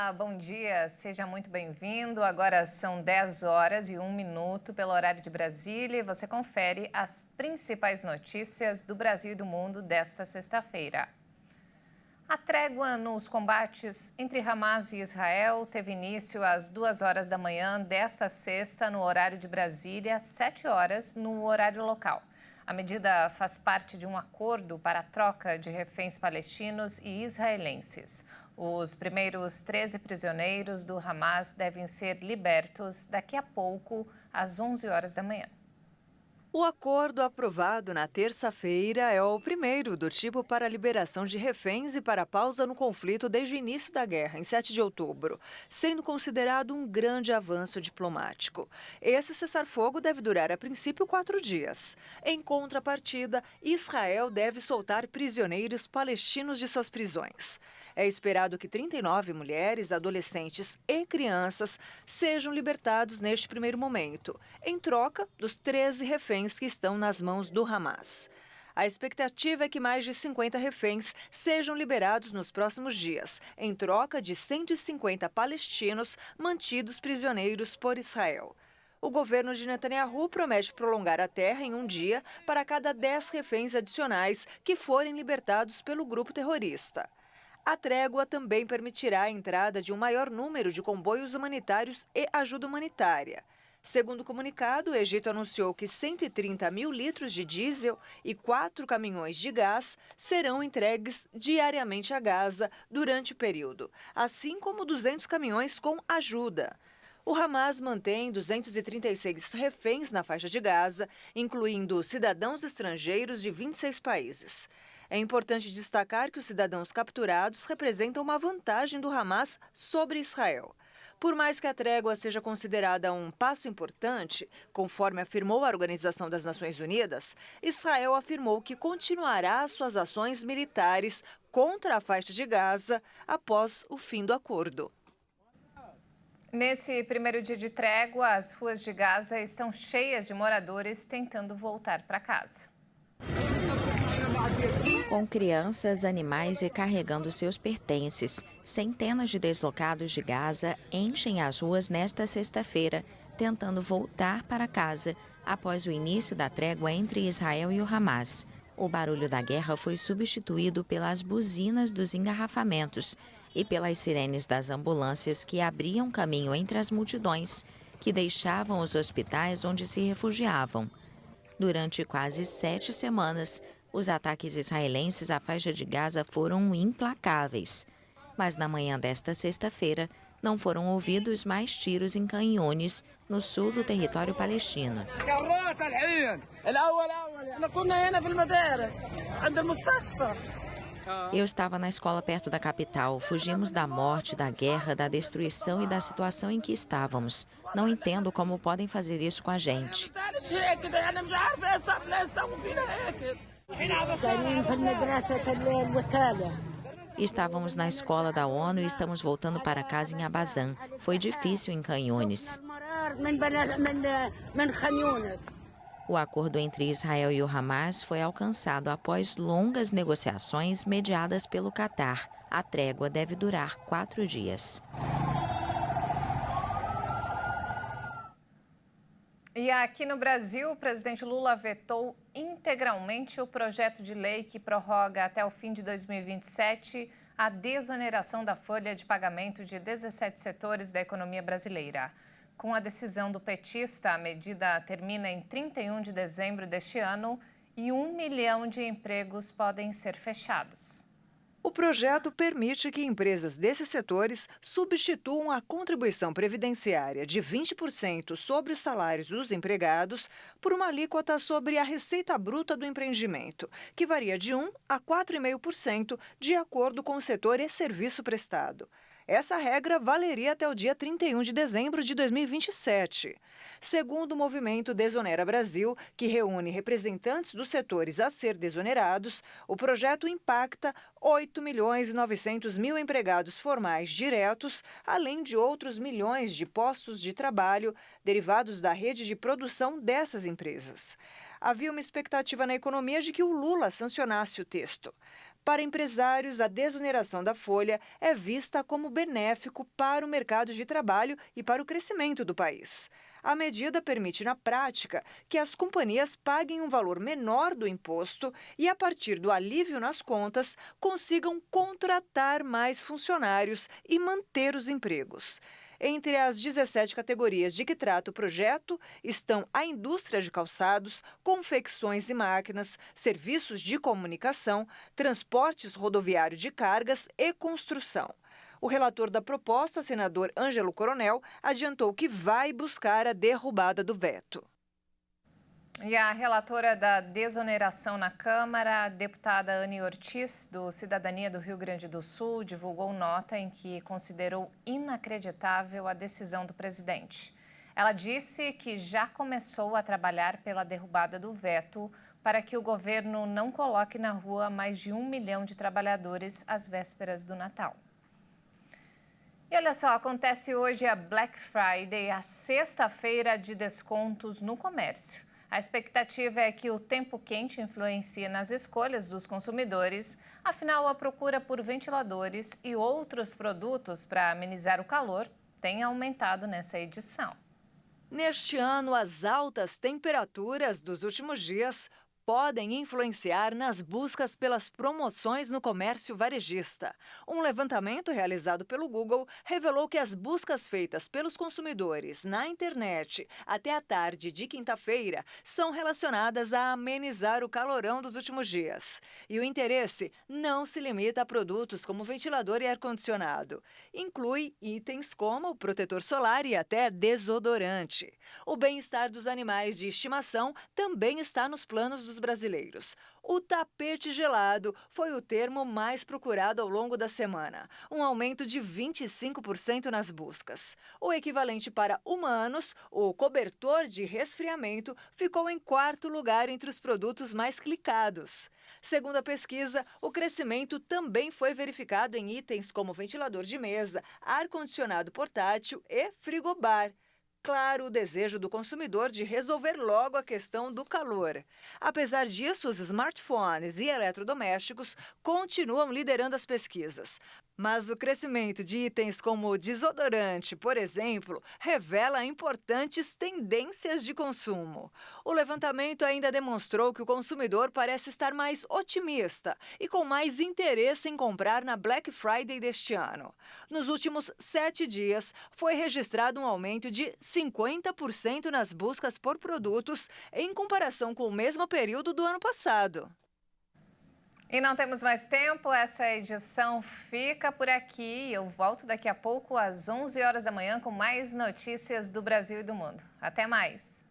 Olá, bom dia, seja muito bem-vindo. Agora são 10 horas e 1 minuto pelo horário de Brasília e você confere as principais notícias do Brasil e do mundo desta sexta-feira. A trégua nos combates entre Hamas e Israel teve início às 2 horas da manhã desta sexta no horário de Brasília, às 7 horas no horário local. A medida faz parte de um acordo para a troca de reféns palestinos e israelenses. Os primeiros 13 prisioneiros do Hamas devem ser libertos daqui a pouco, às 11 horas da manhã. O acordo aprovado na terça-feira é o primeiro do tipo para a liberação de reféns e para a pausa no conflito desde o início da guerra, em 7 de outubro, sendo considerado um grande avanço diplomático. Esse cessar-fogo deve durar, a princípio, 4 dias. Em contrapartida, Israel deve soltar prisioneiros palestinos de suas prisões. É esperado que 39 mulheres, adolescentes e crianças sejam libertados neste primeiro momento, em troca dos 13 reféns que estão nas mãos do Hamas. A expectativa é que mais de 50 reféns sejam liberados nos próximos dias, em troca de 150 palestinos mantidos prisioneiros por Israel. O governo de Netanyahu promete prolongar a terra em um dia para cada 10 reféns adicionais que forem libertados pelo grupo terrorista. A trégua também permitirá a entrada de um maior número de comboios humanitários e ajuda humanitária. Segundo o comunicado, o Egito anunciou que 130 mil litros de diesel e 4 caminhões de gás serão entregues diariamente a Gaza durante o período, assim como 200 caminhões com ajuda. O Hamas mantém 236 reféns na faixa de Gaza, incluindo cidadãos estrangeiros de 26 países. É importante destacar que os cidadãos capturados representam uma vantagem do Hamas sobre Israel. Por mais que a trégua seja considerada um passo importante, conforme afirmou a Organização das Nações Unidas, Israel afirmou que continuará suas ações militares contra a faixa de Gaza após o fim do acordo. Nesse primeiro dia de trégua, as ruas de Gaza estão cheias de moradores tentando voltar para casa. Com crianças, animais e carregando seus pertences, centenas de deslocados de Gaza enchem as ruas nesta sexta-feira, tentando voltar para casa após o início da trégua entre Israel e o Hamas. O barulho da guerra foi substituído pelas buzinas dos engarrafamentos e pelas sirenes das ambulâncias que abriam caminho entre as multidões que deixavam os hospitais onde se refugiavam. Durante quase 7 semanas, os ataques israelenses à faixa de Gaza foram implacáveis. Mas na manhã desta sexta-feira, não foram ouvidos mais tiros em Canyones, no sul do território palestino. Eu estava na escola perto da capital. Fugimos da morte, da guerra, da destruição e da situação em que estávamos. Não entendo como podem fazer isso com a gente. Estávamos na escola da ONU e estamos voltando para casa em Abazan. Foi difícil em Canyones. O acordo entre Israel e o Hamas foi alcançado após longas negociações mediadas pelo Catar. A trégua deve durar 4 dias. E aqui no Brasil, o presidente Lula vetou integralmente o projeto de lei que prorroga até o fim de 2027 a desoneração da folha de pagamento de 17 setores da economia brasileira. Com a decisão do petista, a medida termina em 31 de dezembro deste ano e 1 milhão de empregos podem ser fechados. O projeto permite que empresas desses setores substituam a contribuição previdenciária de 20% sobre os salários dos empregados por uma alíquota sobre a receita bruta do empreendimento, que varia de 1 a 4,5% de acordo com o setor e serviço prestado. Essa regra valeria até o dia 31 de dezembro de 2027. Segundo o movimento Desonera Brasil, que reúne representantes dos setores a ser desonerados, o projeto impacta 8.900.000 empregados formais diretos, além de outros milhões de postos de trabalho derivados da rede de produção dessas empresas. Havia uma expectativa na economia de que o Lula sancionasse o texto. Para empresários, a desoneração da folha é vista como benéfico para o mercado de trabalho e para o crescimento do país. A medida permite, na prática, que as companhias paguem um valor menor do imposto e, a partir do alívio nas contas, consigam contratar mais funcionários e manter os empregos. Entre as 17 categorias de que trata o projeto estão a indústria de calçados, confecções e máquinas, serviços de comunicação, transportes rodoviário de cargas e construção. O relator da proposta, senador Ângelo Coronel, adiantou que vai buscar a derrubada do veto. E a relatora da desoneração na Câmara, a deputada Anny Ortiz, do Cidadania do Rio Grande do Sul, divulgou nota em que considerou inacreditável a decisão do presidente. Ela disse que já começou a trabalhar pela derrubada do veto para que o governo não coloque na rua mais de 1 milhão de trabalhadores às vésperas do Natal. E olha só, acontece hoje a Black Friday, a sexta-feira de descontos no comércio. A expectativa é que o tempo quente influencie nas escolhas dos consumidores, afinal a procura por ventiladores e outros produtos para amenizar o calor tem aumentado nessa edição. Neste ano, as altas temperaturas dos últimos dias podem influenciar nas buscas pelas promoções no comércio varejista. Um levantamento realizado pelo Google revelou que as buscas feitas pelos consumidores na internet até a tarde de quinta-feira são relacionadas a amenizar o calorão dos últimos dias. E o interesse não se limita a produtos como ventilador e ar-condicionado. Inclui itens como protetor solar e até desodorante. O bem-estar dos animais de estimação também está nos planos dos brasileiros. O tapete gelado foi o termo mais procurado ao longo da semana, um aumento de 25% nas buscas. O equivalente para humanos, o cobertor de resfriamento, ficou em quarto lugar entre os produtos mais clicados. Segundo a pesquisa, o crescimento também foi verificado em itens como ventilador de mesa, ar-condicionado portátil e frigobar. Claro, o desejo do consumidor de resolver logo a questão do calor. Apesar disso, os smartphones e eletrodomésticos continuam liderando as pesquisas. Mas o crescimento de itens como desodorante, por exemplo, revela importantes tendências de consumo. O levantamento ainda demonstrou que o consumidor parece estar mais otimista e com mais interesse em comprar na Black Friday deste ano. Nos últimos 7 dias, foi registrado um aumento de 50% nas buscas por produtos em comparação com o mesmo período do ano passado. E não temos mais tempo, essa edição fica por aqui. Eu volto daqui a pouco às 11 horas da manhã com mais notícias do Brasil e do mundo. Até mais!